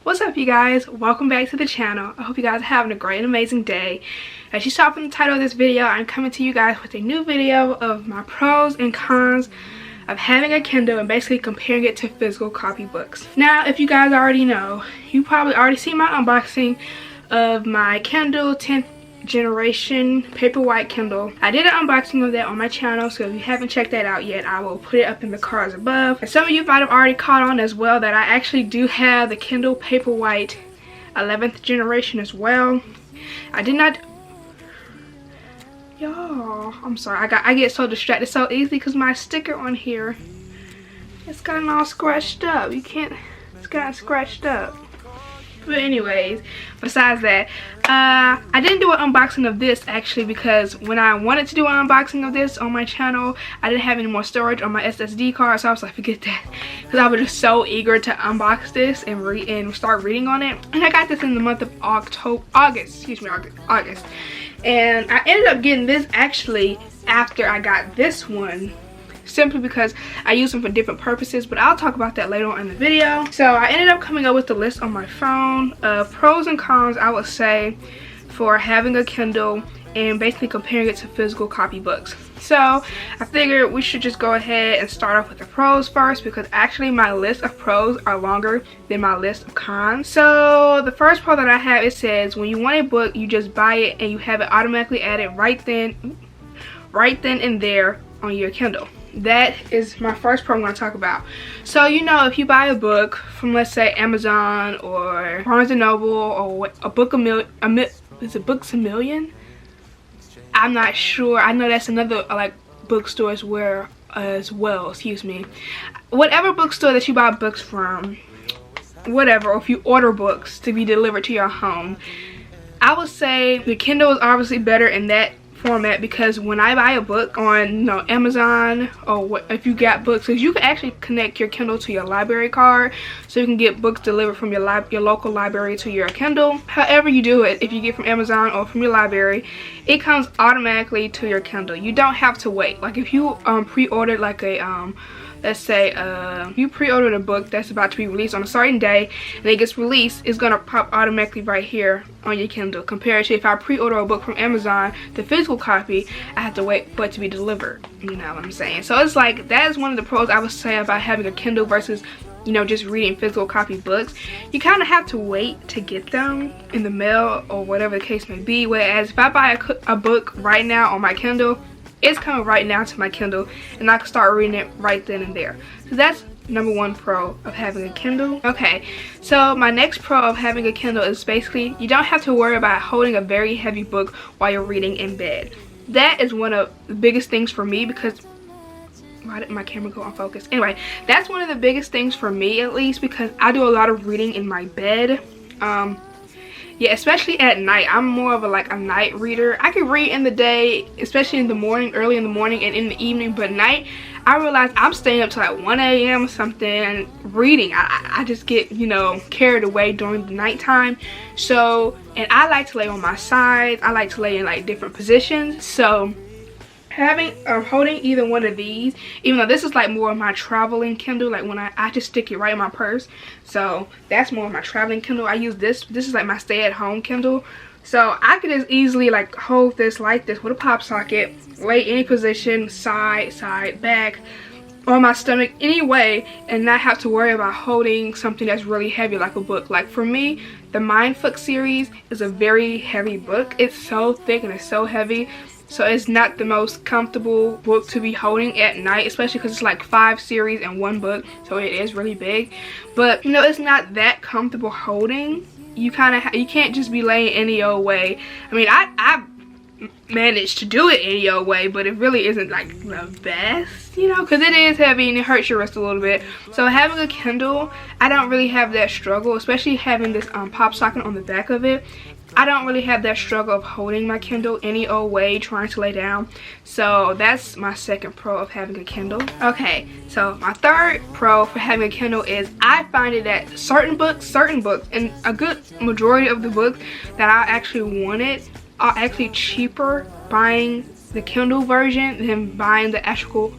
What's up, you guys? Welcome back to the channel. I hope you guys are having a great and amazing day. As you saw from the title of this video, I'm coming to you guys with a new video of my pros and cons of having a Kindle and basically comparing it to physical copy books. Now, if you guys already know, you probably already seen my unboxing of my Kindle 10th generation Paperwhite Kindle. I did an unboxing of that on my channel, so if you haven't checked that out yet, I will put it up in the cards above. And some of you might have already caught on as well that I actually do have the Kindle Paperwhite 11th generation as well. I did not... Y'all, I'm sorry, I get so distracted so easily because my sticker on here, it's gotten all scratched up. You can't, it's gotten scratched up. But anyways, besides that, I didn't do an unboxing of this actually because when I wanted to do an unboxing of this on my channel, I didn't have any more storage on my SSD card, so I was like, forget that, because I was just so eager to unbox this and start reading on it. And I got this in the month of August, and I ended up getting this actually after I got this one, simply because I use them for different purposes, but I'll talk about that later on in the video. So I ended up coming up with the list on my phone of pros and cons, I would say, for having a Kindle and basically comparing it to physical copy books. So I figured we should just go ahead and start off with the pros first, because actually my list of pros are longer than my list of cons. So the first pro that I have, it says when you want a book, you just buy it and you have it automatically added right then and there on your Kindle. That is my first pro I'm going to talk about. So, you know, if you buy a book from, let's say, Amazon or Barnes & Noble or a Book is it Books A Million? I'm not sure. I know that's another like bookstore as well, excuse me. Whatever bookstore that you buy books from, whatever, or if you order books to be delivered to your home, I would say the Kindle is obviously better in that format, because when I buy a book on Amazon, or if you got books, because you can actually connect your Kindle to your library card, so you can get books delivered from your local library to your Kindle. However you do it, if you get from Amazon or from your library, it comes automatically to your Kindle. You don't have to wait. Like if you pre-ordered like a let's say you pre-ordered a book that's about to be released on a certain day and it gets released, it's gonna pop automatically right here on your Kindle, compared to if I pre-order a book from Amazon, the physical copy, I have to wait for it to be delivered. You know what I'm saying? So it's like, that is one of the pros I would say about having a Kindle versus, you know, just reading physical copy books. You kind of have to wait to get them in the mail or whatever the case may be, whereas if I buy a book right now on my Kindle, it's coming right now to my Kindle and I can start reading it right then and there. So that's number one pro of having a Kindle. Okay, so my next pro of having a Kindle is basically you don't have to worry about holding a very heavy book while you're reading in bed. That is one of the biggest things for me, because why didn't my camera go on focus? Anyway, that's one of the biggest things for me, at least, because I do a lot of reading in my bed. Yeah, especially at night. I'm more of a night reader. I can read in the day, especially in the morning, early in the morning and in the evening, but at night, I realize I'm staying up till like 1 a.m. or something and reading. I just get, you know, carried away during the nighttime. So, and I like to lay on my side. I like to lay in like different positions. So having holding either one of these, even though this is like more of my traveling Kindle, like when I just stick it right in my purse, so that's more of my traveling Kindle. I use this is like my stay-at-home Kindle, so I could just easily like hold this like this with a pop socket, lay any position, side, back, on my stomach, any way, and not have to worry about holding something that's really heavy like a book. Like for me, the Mindfuck series is a very heavy book. It's so thick and it's so heavy, so it's not the most comfortable book to be holding at night, especially because it's like 5 series in one book, so it is really big. But you know, it's not that comfortable holding. You can't just be laying any old way. I mean, I managed to do it any old way, but it really isn't like the best, you know, because it is heavy and it hurts your wrist a little bit. So having a Kindle, I don't really have that struggle, especially having this pop socket on the back of it. I don't really have that struggle of holding my Kindle any old way, trying to lay down. So that's my second pro of having a Kindle. Okay, so my third pro for having a Kindle is I find it that certain books, and a good majority of the books that I actually wanted are actually cheaper buying the Kindle version than buying the actual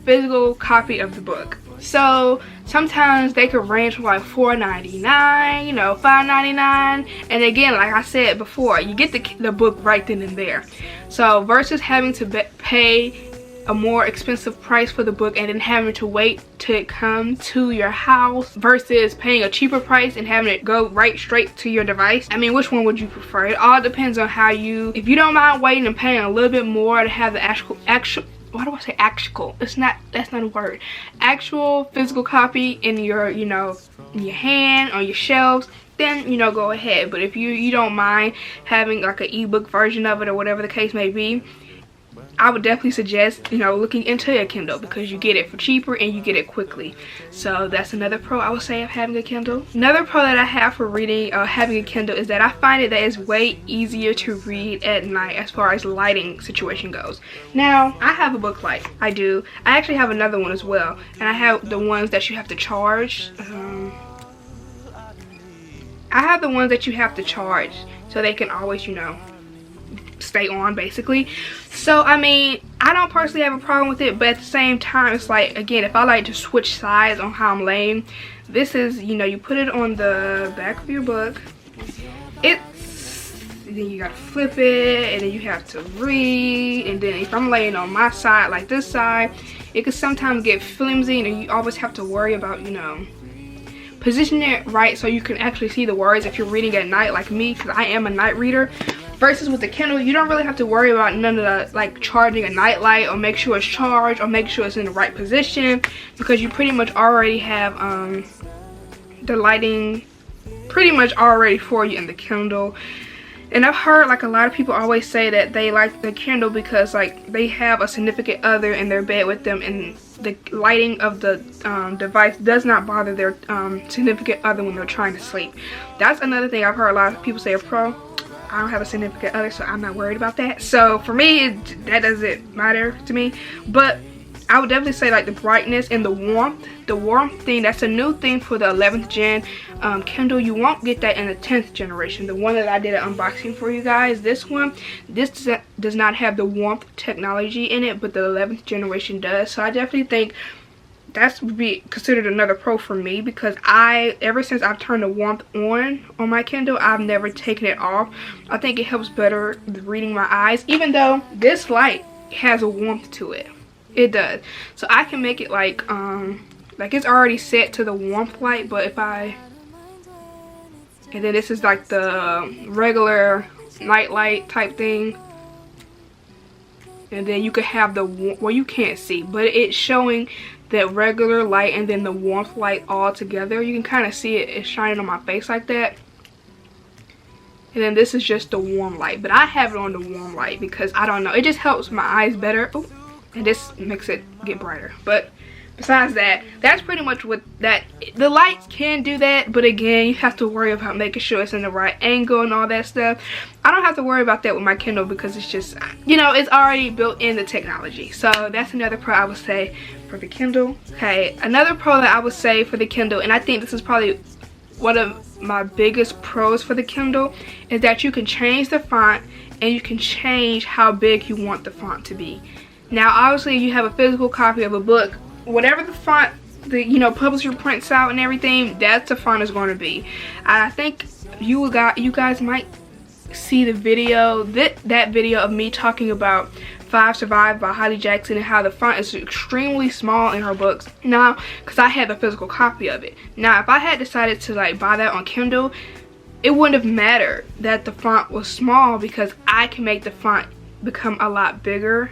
physical copy of the book. So sometimes they could range from like $4.99, you know, $5.99. And again, like I said before, you get the book right then and there. So versus having to pay a more expensive price for the book and then having to wait till it come to your house versus paying a cheaper price and having it go right straight to your device, I mean, which one would you prefer? It all depends on how you, if you don't mind waiting and paying a little bit more to have the actual why do I say actual? That's not a word. Actual physical copy in your, you know, in your hand, on your shelves, then, you know, go ahead. But if you don't mind having like an ebook version of it or whatever the case may be, I would definitely suggest, you know, looking into a Kindle because you get it for cheaper and you get it quickly. So that's another pro I would say of having a Kindle. Another pro that I have for reading having a Kindle is that I find it that it's way easier to read at night as far as lighting situation goes. Now, I have a book light. I do. I actually have another one as well. And I have the ones that you have to charge. I have the ones that you have to charge so they can always, you know, stay on basically. So I mean, I don't personally have a problem with it, but at the same time, it's like, again, if I like to switch sides on how I'm laying, this is, you know, you put it on the back of your book, then you gotta flip it, and then you have to read, and then if I'm laying on my side, like this side, it could sometimes get flimsy, and you always have to worry about, you know, positioning it right so you can actually see the words if you're reading at night like me, because I am a night reader. Versus with the Kindle, you don't really have to worry about none of the, like, charging a night light or make sure it's charged or make sure it's in the right position, because you pretty much already have the lighting pretty much already for you in the Kindle. And I've heard, like, a lot of people always say that they like the Kindle because, like, they have a significant other in their bed with them and the lighting of the device does not bother their significant other when they're trying to sleep. That's another thing I've heard a lot of people say a pro. I don't have a significant other, so I'm not worried about that. So for me, that doesn't matter to me. But I would definitely say, like, the brightness and the warmth thing, that's a new thing for the 11th gen Kindle. You won't get that in the 10th generation, the one that I did an unboxing for you guys. This does not have the warmth technology in it, but the 11th generation does. So I definitely think that would be considered another pro for me, because ever since I've turned the warmth on my Kindle, I've never taken it off. I think it helps better reading my eyes, even though this light has a warmth to it. It does. So I can make it like it's already set to the warmth light, but if and then this is like the regular night light type thing. And then you could have well, you can't see, but it's showing that regular light and then the warmth light all together. You can kind of see it's shining on my face like that. And then this is just the warm light, but I have it on the warm light because I don't know, it just helps my eyes better. Ooh, and this makes it get brighter. But besides that, that's pretty much what that, the lights can do that, but again, you have to worry about making sure it's in the right angle and all that stuff. I don't have to worry about that with my Kindle because it's just, you know, it's already built in the technology. So that's another pro I would say for the Kindle. Okay, another pro that I would say for the Kindle, and I think this is probably one of my biggest pros for the Kindle, is that you can change the font and you can change how big you want the font to be. Now obviously you have a physical copy of a book, whatever the font the, you know, publisher prints out and everything, that's the font is going to be. I think you guys might see the video, that video of me talking about 5 Survive by Holly Jackson and how the font is extremely small in her books. Now, because I had the physical copy of it. Now, if I had decided to like buy that on Kindle, it wouldn't have mattered that the font was small because I can make the font become a lot bigger.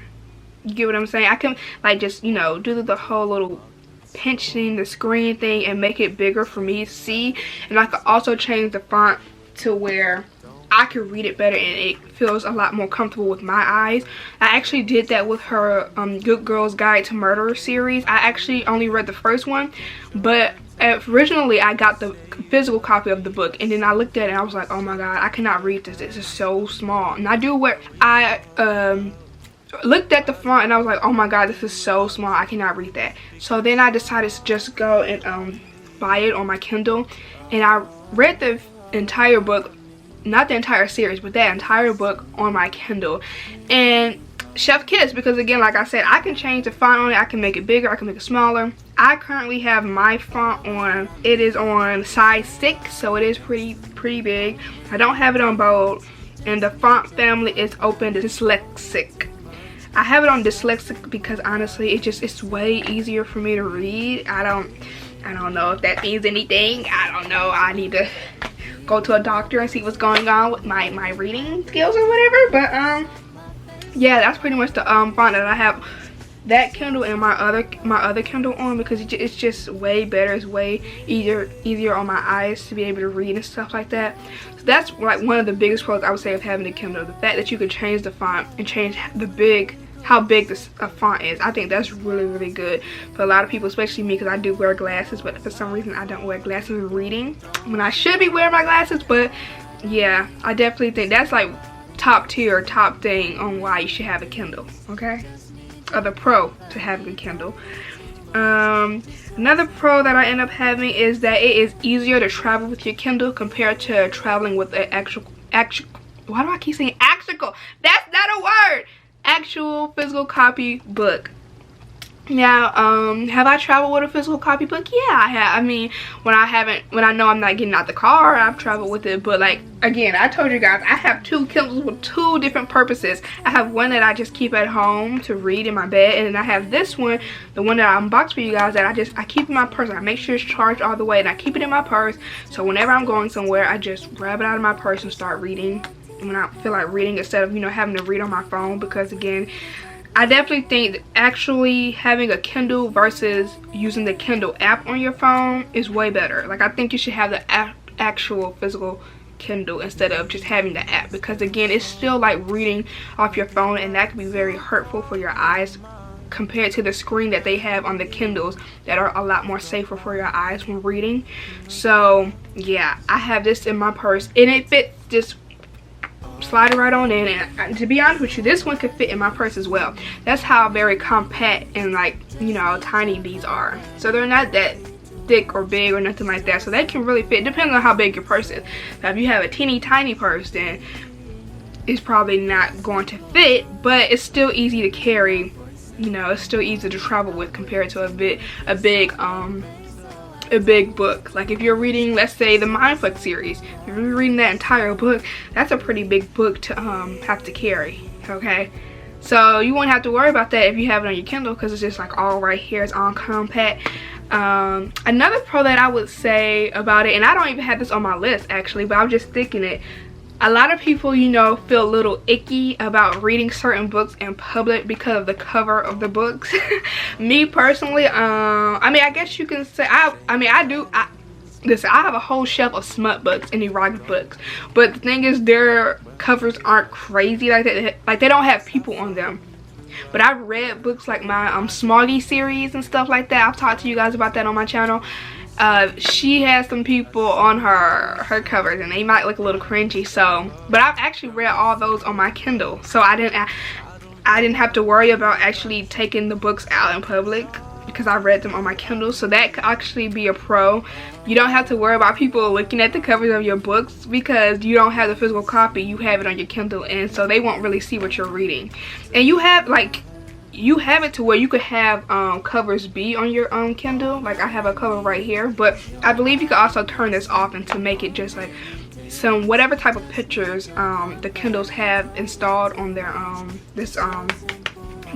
You get what I'm saying? I can like just, you know, do the whole little pinching the screen thing and make it bigger for me to see. And I could also change the font to where I can read it better and it feels a lot more comfortable with my eyes. I actually did that with her Good Girls Guide to Murder series. I actually only read the first one, but originally I got the physical copy of the book, and then I looked at it and I was like, oh my god, I cannot read this. This is so small. And I looked at the font and I was like, oh my god, this is so small, I cannot read that. So then I decided to just go and buy it on my Kindle, and I read the entire book, not the entire series, but that entire book on my Kindle. And chef kiss, because again, like I said, I can change the font on it. I can make it bigger, I can make it smaller. I currently have my font on, it is on size 6, so it is pretty big. I don't have it on bold, and the font family is open dyslexic. I have it on dyslexic because honestly it's way easier for me to read. I don't know if that means anything. I don't know. I need to go to a doctor and see what's going on with my reading skills or whatever. But yeah, that's pretty much the font that I have that Kindle and my other Kindle on, because it's just way better. It's way easier on my eyes to be able to read and stuff like that. So that's like one of the biggest pros I would say of having a Kindle, the fact that you can change the font and change how big this font is. I think that's really good for a lot of people, especially me, because I do wear glasses, but for some reason I don't wear glasses when reading when I should be wearing my glasses. But yeah, I definitely think that's like top tier, top thing on why you should have a Kindle, okay? Or the pro to having a Kindle. Another pro that I end up having is that it is easier to travel with your Kindle compared to traveling with an actual why do I keep saying actual? That's not a word. Actual physical copy book. Now, have I traveled with a physical copy book? Yeah, I have. I mean, when I know I'm not getting out the car, I've traveled with it. But like, again, I told you guys, I have 2 Kindles with 2 different purposes. I have one that I just keep at home to read in my bed, and then I have this one, the one that I unboxed for you guys, that I keep in my purse. I make sure it's charged all the way, and I keep it in my purse. So whenever I'm going somewhere, I just grab it out of my purse and start reading when I feel like reading, instead of, you know, having to read on my phone. Because again, I definitely think that actually having a Kindle versus using the Kindle app on your phone is way better. Like, I think you should have the actual physical Kindle instead of just having the app, because again, it's still like reading off your phone, and that can be very hurtful for your eyes compared to the screen that they have on the Kindles that are a lot more safer for your eyes when reading. So yeah, I have this in my purse, and it fits just slide it right on in, and to be honest with you, this one could fit in my purse as well. That's how very compact and, like, you know, tiny these are. So they're not that thick or big or nothing like that, so they can really fit depending on how big your purse is. So if you have a teeny tiny purse, then it's probably not going to fit, but it's still easy to carry. You know, it's still easy to travel with compared to a big book. Like if you're reading, let's say, the Mindfuck series, if you're reading that entire book, that's a pretty big book to have to carry, okay? So you won't have to worry about that if you have it on your Kindle, because it's just like all right here, it's all compact. Another pro that I would say about it, and I don't even have this on my list actually, but I'm just thinking it, a lot of people, you know, feel a little icky about reading certain books in public because of the cover of the books. Me personally, I mean, I guess you can say, listen, I have a whole shelf of smut books and erotic books, but the thing is, their covers aren't crazy like that. Like, they don't have people on them. But I've read books like my Smoggy series and stuff like that. I've talked to you guys about that on my channel. She has some people on her covers, and they might look a little cringy. So, but I've actually read all those on my Kindle, so I didn't have to worry about actually taking the books out in public, because I read them on my Kindle. So that could actually be a pro. You don't have to worry about people looking at the covers of your books because you don't have the physical copy. You have it on your Kindle, and so they won't really see what you're reading. And you have it to where you could have covers be on your Kindle. Like, I have a cover right here, but I believe you could also turn this off and to make it just like some whatever type of pictures the Kindles have installed on their this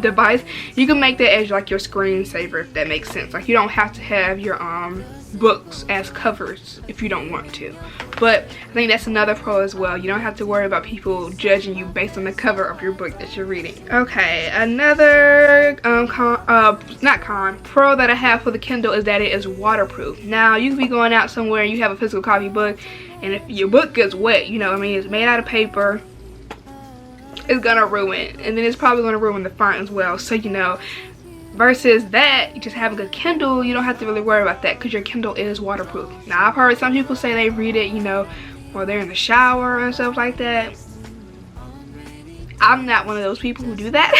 device. You can make that as like your screensaver, if that makes sense. Like, you don't have to have your books as covers if you don't want to. But I think that's another pro as well. You don't have to worry about people judging you based on the cover of your book that you're reading. Okay, another pro that I have for the Kindle is that it is waterproof. Now, you could be going out somewhere and you have a physical copy book, and if your book gets wet, you know, I mean, it's made out of paper, it's gonna ruin, and then it's probably gonna ruin the font as well. So, you know, versus that, just having a Kindle, you don't have to really worry about that because your Kindle is waterproof. Now, I've heard some people say they read it, you know, while they're in the shower and stuff like that. I'm not one of those people who do that.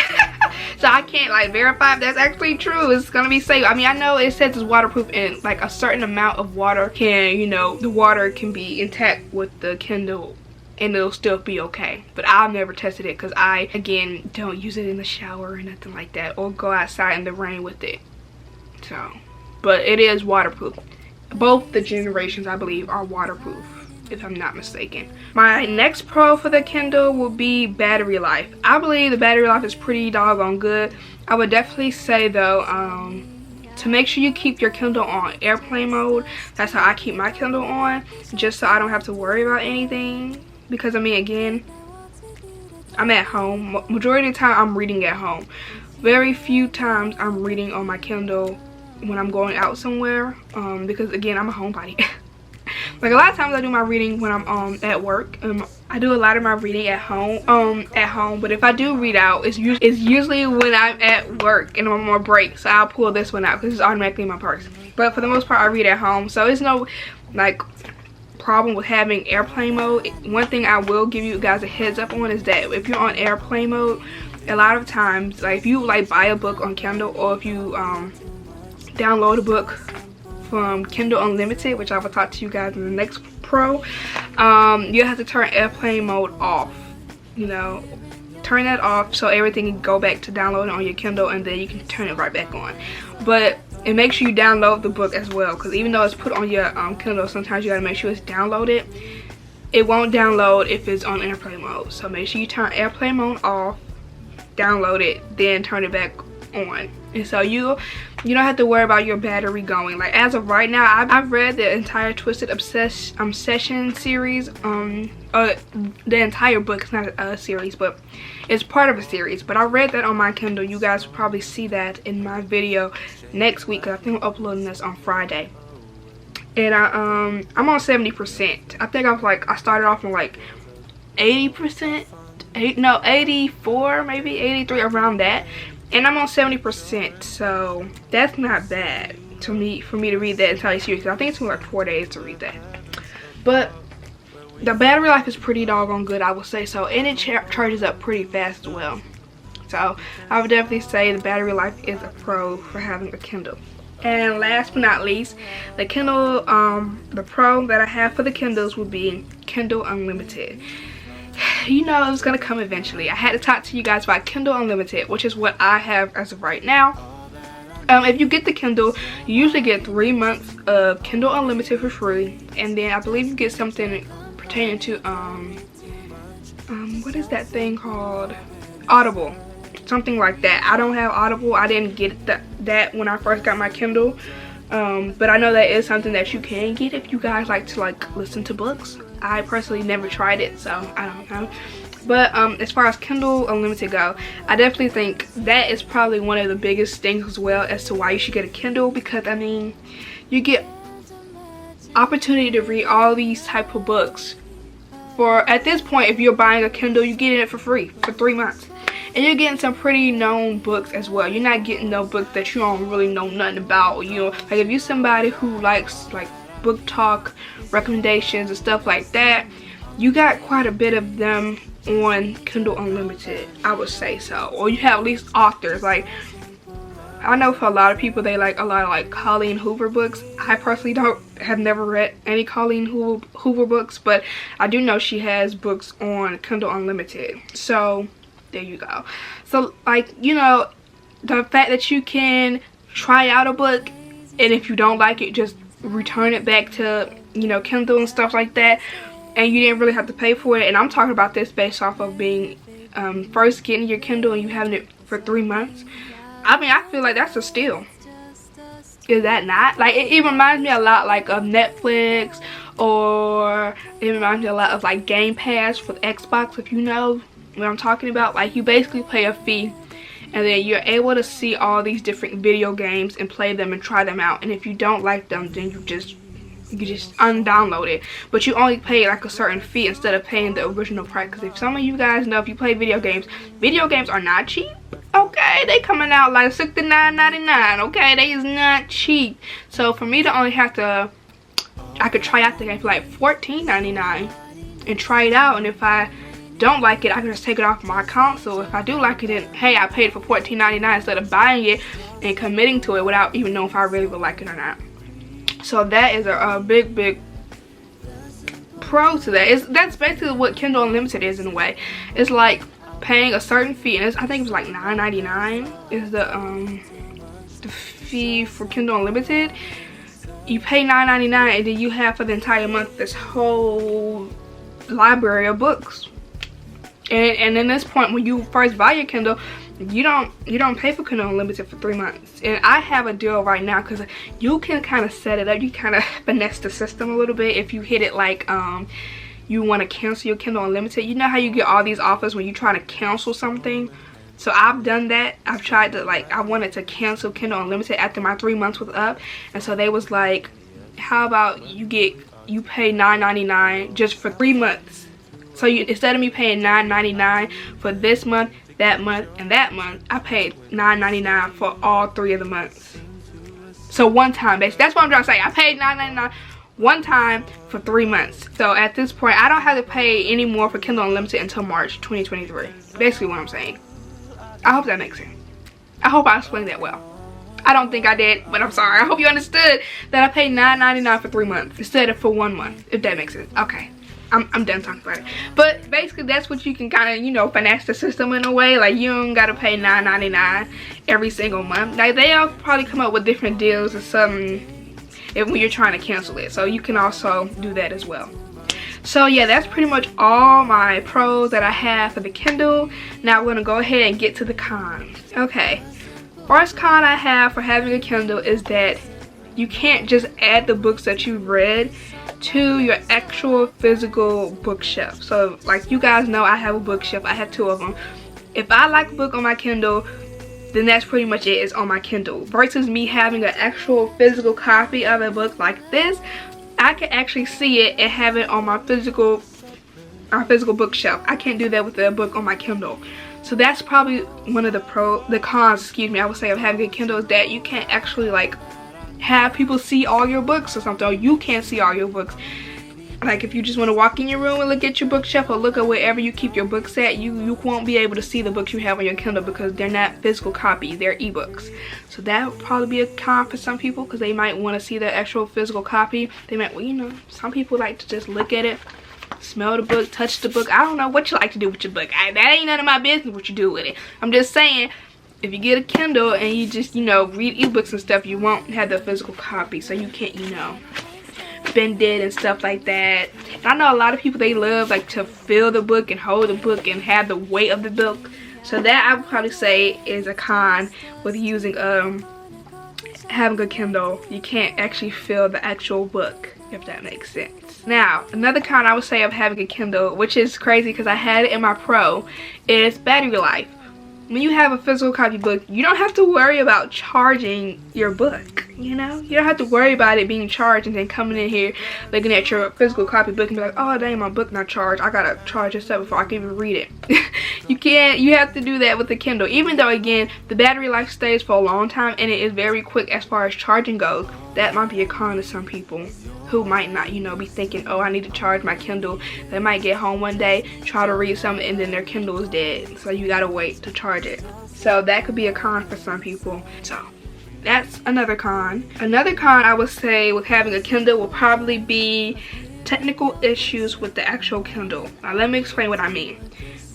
So I can't like verify if that's actually true. It's gonna be safe. I mean, I know it says it's waterproof, and like a certain amount of water can, you know, the water can be intact with the Kindle and it'll still be okay. But I've never tested it because I, again, don't use it in the shower or nothing like that, or go outside in the rain with it. So, but it is waterproof. Both the generations, I believe, are waterproof, if I'm not mistaken. My next pro for the Kindle will be battery life. I believe the battery life is pretty doggone good. I would definitely say though, to make sure you keep your Kindle on airplane mode. That's how I keep my Kindle on, just so I don't have to worry about anything. Because I mean, again, I'm at home. Majority of the time I'm reading at home. Very few times I'm reading on my Kindle when I'm going out somewhere, because again, I'm a homebody. Like a lot of times I do my reading when I'm at work. I do a lot of my reading at home. But if I do read out, it's usually when I'm at work and I'm on break. So I'll pull this one out because it's automatically in my purse. But for the most part, I read at home. So it's no like problem with having airplane mode. One thing I will give you guys a heads up on is that if you're on airplane mode, a lot of times, like if you like buy a book on Kindle, or if you download a book from Kindle Unlimited, which I will talk to you guys in the next pro, you have to turn airplane mode off. You know, turn that off so everything can go back to downloading on your Kindle, and then you can turn it right back on. But it makes sure you download the book as well, because even though it's put on your Kindle, sometimes you gotta make sure it's downloaded. It won't download if it's on airplane mode. So make sure you turn airplane mode off, download it, then turn it back on. And so you don't have to worry about your battery going. Like as of right now, I've read the entire Twisted Obsession series. The entire book. It's not a series, but it's part of a series. But I read that on my Kindle. You guys will probably see that in my video next week, because I think I'm uploading this on Friday. And I'm on 70%. I think I started off on like 80%, 84, maybe 83, around that. And I'm on 70%, so that's not bad for me to read that entire series. I think it's like 4 days to read that. But the battery life is pretty doggone good, I would say so, and it charges up pretty fast as well. So I would definitely say the battery life is a pro for having a Kindle. And last but not least, the Kindle, the pro that I have for the Kindles would be Kindle Unlimited. You know, it's gonna come eventually. I had to talk to you guys about Kindle Unlimited, which is what I have as of right now. If you get the Kindle, you usually get 3 months of Kindle Unlimited for free, and then I believe you get something pertaining to what is that thing called? Audible, something like that. I don't have Audible. I didn't get that when I first got my Kindle, but I know that is something that you can get if you guys like to listen to books. I personally never tried it, so I don't know. But as far as Kindle Unlimited go, I definitely think that is probably one of the biggest things as well as to why you should get a Kindle, because I mean, you get opportunity to read all these type of books for, at this point, if you're buying a Kindle, you're getting it for free for 3 months. And you're getting some pretty known books as well. You're not getting no book that you don't really know nothing about. You know, like if you're somebody who likes like book talk recommendations and stuff like that, you got quite a bit of them on Kindle Unlimited, I would say so. Or you have at least authors. Like I know for a lot of people, they like a lot of like Colleen Hoover books. I personally have never read any Colleen Hoover books, but I do know she has books on Kindle Unlimited. So there you go. So like, you know, the fact that you can try out a book, and if you don't like it, just return it back to, you know, Kindle and stuff like that, and you didn't really have to pay for it. And I'm talking about this based off of being first getting your Kindle and you having it for 3 months. I mean, I feel like that's a steal. Is that not? Like, it reminds me a lot like of Netflix, or it reminds me a lot of like Game Pass with Xbox, if you know what I'm talking about. Like, you basically pay a fee, and then you're able to see all these different video games and play them and try them out. And if you don't like them, then you just undownload it. But you only pay like a certain fee instead of paying the original price. Because if some of you guys know, if you play video games are not cheap. Okay, they coming out like $69.99. Okay, they is not cheap. So for me to only have to, I could try out the game for like $14.99 and try it out. And if I don't like it, I can just take it off my account. So if I do like it, then hey, I paid for $14.99 instead of buying it and committing to it without even knowing if I really would like it or not. So that is a big pro to that. That's basically what Kindle Unlimited is in a way. It's like paying a certain fee, and I think it was like $9.99 is the fee for Kindle Unlimited. You pay $9.99 and then you have for the entire month this whole library of books. And in this point, when you first buy your Kindle, you don't pay for Kindle Unlimited for 3 months. And I have a deal right now because you can kind of set it up. You kind of finesse the system a little bit if you hit it like you want to cancel your Kindle Unlimited. You know how you get all these offers when you're trying to cancel something? So I've done that. I've tried to, like, I wanted to cancel Kindle Unlimited after my 3 months was up, and so they was like, how about you pay $9.99 just for 3 months. So instead of me paying $9.99 for this month, that month, and that month, I paid $9.99 for all 3 of the months. So one time, basically, that's what I'm trying to say. I paid $9.99 one time for 3 months. So at this point, I don't have to pay any more for Kindle Unlimited until March 2023. Basically what I'm saying. I hope that makes sense. I hope I explained that well. I don't think I did, but I'm sorry. I hope you understood that I paid $9.99 for 3 months instead of for 1 month, if that makes sense. Okay, I'm done talking about it. But basically, that's what you can kind of, you know, finesse the system in a way. Like, you don't got to pay $9.99 every single month. Like, they'll probably come up with different deals or something when you're trying to cancel it. So you can also do that as well. So yeah, that's pretty much all my pros that I have for the Kindle. Now we're gonna go ahead and get to the cons. Okay, first con I have for having a Kindle is that you can't just add the books that you've read to your actual physical bookshelf. So like you guys know, I have a bookshelf. I have 2 of them. If I like a book on my Kindle, then that's pretty much it. It's on my Kindle. Versus me having an actual physical copy of a book like this, I can actually see it and have it on my physical bookshelf. I can't do that with a book on my Kindle. So that's probably one of the cons, excuse me, I would say, of having a Kindle, is that you can't actually like have people see all your books or something, or you can't see all your books. Like if you just want to walk in your room and look at your bookshelf or look at wherever you keep your books at, you won't be able to see the books you have on your Kindle because they're not physical copies, they're ebooks. So that would probably be a con for some people because they might want to see the actual physical copy. They might, well, you know, some people like to just look at it, smell the book, touch the book. I don't know what you like to do with your book. That ain't none of my business what you do with it. I'm just saying, if you get a Kindle and you just, you know, read ebooks and stuff, you won't have the physical copy, so you can't, you know, bend it and stuff like that. And I know a lot of people, they love like to feel the book and hold the book and have the weight of the book. So that I would probably say is a con with using having a Kindle. You can't actually feel the actual book, if that makes sense. Now, another con I would say of having a Kindle, which is crazy because I had it in my Pro, is battery life. When you have a physical copy book, you don't have to worry about charging your book, you know? You don't have to worry about it being charged and then coming in here looking at your physical copy book and be like, oh dang, my book not charged. I gotta charge this up before I can even read it. You have to do that with the Kindle. Even though, again, the battery life stays for a long time and it is very quick as far as charging goes, that might be a con to some people who might not, you know, be thinking, oh, I need to charge my Kindle. They might get home one day, try to read something, and then their Kindle is dead. So you gotta wait to charge it. So that could be a con for some people. So that's another con. Another con I would say with having a Kindle will probably be technical issues with the actual Kindle. Now let me explain what I mean.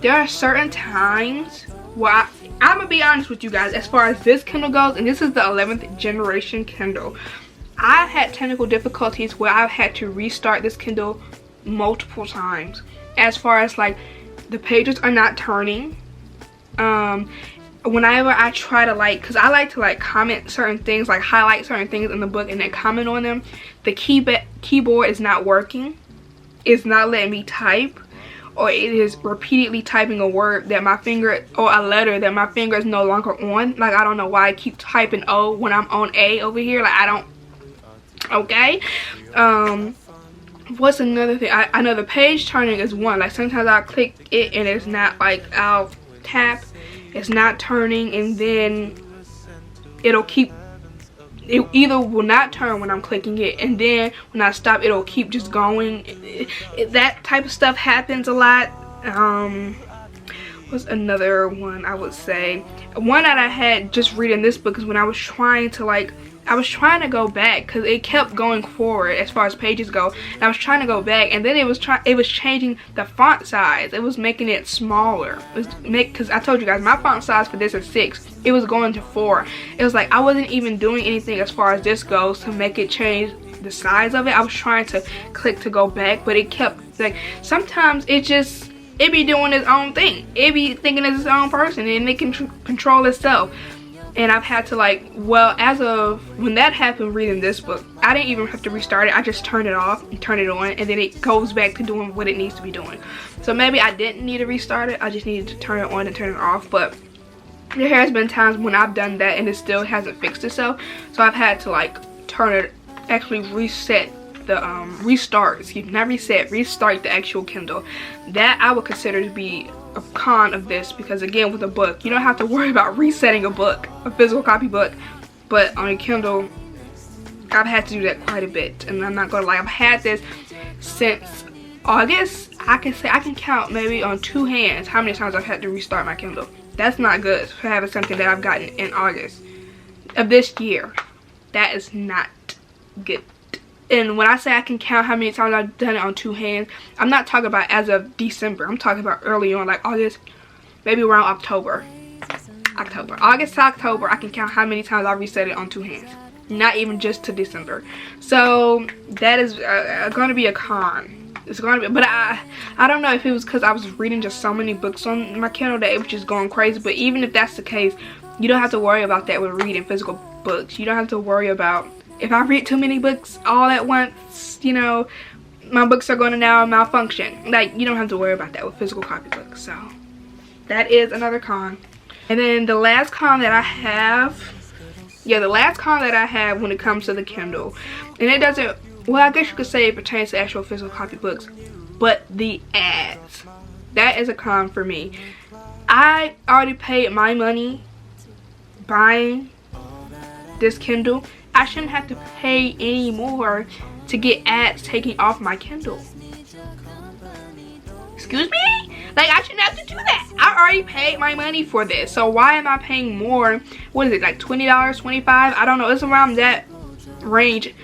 There are certain times where I'm gonna be honest with you guys, as far as this Kindle goes, and this is the 11th generation Kindle, I've had technical difficulties where I've had to restart this Kindle multiple times. As far as like the pages are not turning. Whenever I try to like, because I like to like comment certain things, like highlight certain things in the book and then comment on them, the keyboard is not working. It's not letting me type, or it is repeatedly typing a word that my finger, or a letter that my finger is no longer on. Like I don't know why I keep typing O when I'm on A over here. Like I don't. Okay, what's another thing? I know the page turning is one. Like sometimes I'll click it and it's not, like I'll tap, it's not turning, and then it'll keep, it either will not turn when I'm clicking it, and then when I stop it'll keep just going. That type of stuff happens a lot. What's another one I would say? One that I had just reading this book is when I was trying to like, I was trying to go back because it kept going forward as far as pages go, and I was trying to go back, and then it was changing the font size. It was making it smaller. Because I told you guys my font size for this is 6. It was going to 4. It was like I wasn't even doing anything as far as this goes to make it change the size of it. I was trying to click to go back, but it kept, like, sometimes it be doing its own thing. It be thinking it's its own person, and it can control itself. And I've had to, like, well, as of when that happened reading this book, I didn't even have to restart it. I just turned it off and turn it on, and then it goes back to doing what it needs to be doing. So maybe I didn't need to restart it. I just needed to turn it on and turn it off. But there has been times when I've done that and it still hasn't fixed itself. So I've had to, like, actually reset the restart the actual Kindle. That I would consider to be a con of this, because again, with a book, you don't have to worry about resetting a book, a physical copy book, but on a Kindle, I've had to do that quite a bit. And I'm not gonna lie, I've had this since August. I can count maybe on 2 hands how many times I've had to restart my Kindle. That's not good for having something that I've gotten in August of this year. That is not good. And when I say I can count how many times I've done it on 2 hands, I'm not talking about as of December. I'm talking about early on, like August, maybe around October. August to October, I can count how many times I reset it on 2 hands. Not even just to December. So that is going to be a con. It's going to be, but I don't know if it was because I was reading just so many books on my Kindle that it was just going crazy. But even if that's the case, you don't have to worry about that with reading physical books. You don't have to worry about, if I read too many books all at once, you know, my books are going to now malfunction. Like, you don't have to worry about that with physical copy books. So that is another con. And then the last con that I have, when it comes to the Kindle, and it doesn't, well, I guess you could say it pertains to actual physical copy books, but the ads. That is a con for me. I already paid my money buying this Kindle. I shouldn't have to pay any more to get ads taken off my Kindle. Excuse me? Like, I shouldn't have to do that. I already paid my money for this. So why am I paying more? What is it, like $20, $25? I don't know. It's around that range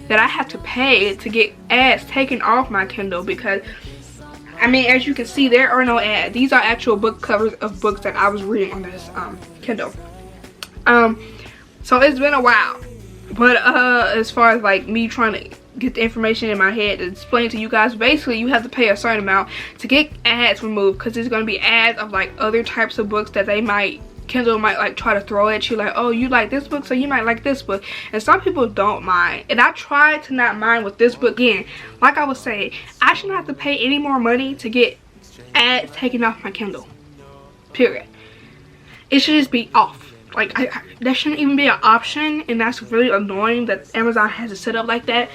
that I have to pay to get ads taken off my Kindle, because, I mean, as you can see, there are no ads. These are actual book covers of books that I was reading on this Kindle. So it's been a while. But as far as like me trying to get the information in my head to explain to you guys, basically you have to pay a certain amount to get ads removed, because there's going to be ads of like other types of books that Kindle might like try to throw at you, like, oh, you like this book, so you might like this book. And some people don't mind, and I tried to not mind with this book. Again, like I was saying, I shouldn't have to pay any more money to get ads taken off my Kindle, period. It should just be off. Like, that shouldn't even be an option, and that's really annoying that Amazon has it set up like that.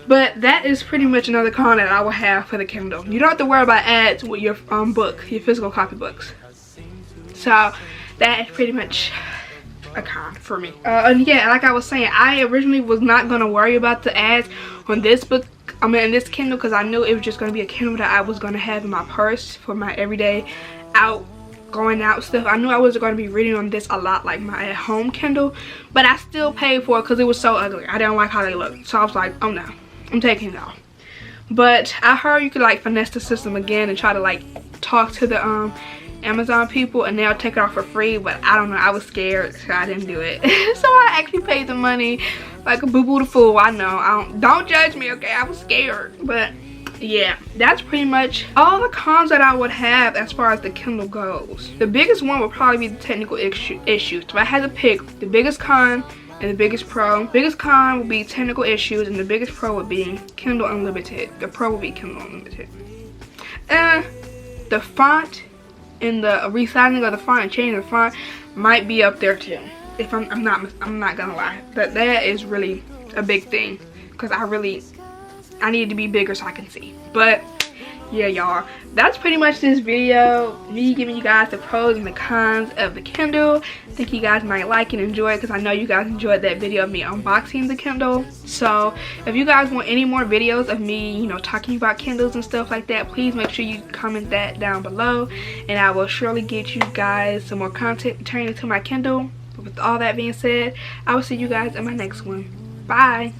But that is pretty much another con that I will have for the Kindle. You don't have to worry about ads with your book, your physical copy books. So that is pretty much a con for me. And yeah, like I was saying, I originally was not going to worry about the ads on this book, in this Kindle, because I knew it was just going to be a Kindle that I was going to have in my purse for my everyday going out stuff. I knew I wasn't going to be reading on this a lot like my at-home Kindle, but I still paid for it because it was so ugly. I didn't like how they looked, so I was like, oh no, I'm taking it off. But I heard you could like finesse the system again and try to like talk to the Amazon people, and they'll take it off for free. But I don't know, I was scared, so I didn't do it. So I actually paid the money like a boo-boo the fool. I know, don't judge me, okay? I was scared. But yeah, that's pretty much all the cons that I would have as far as the Kindle goes. The biggest one would probably be the technical issues. If I had to pick the biggest con and the biggest pro, biggest con would be technical issues, and the biggest pro would be Kindle Unlimited. The pro would be Kindle Unlimited. The font and the resizing of the font and changing the font might be up there too. If I'm not gonna lie, but that is really a big thing, because I need to be bigger so I can see. But yeah, y'all, that's pretty much this video, me giving you guys the pros and the cons of the Kindle. I think you guys might like and enjoy it, because I know you guys enjoyed that video of me unboxing the Kindle. So if you guys want any more videos of me, you know, talking about Kindles and stuff like that, please make sure you comment that down below, and I will surely get you guys some more content pertaining to my Kindle. But with all that being said, I will see you guys in my next one. Bye.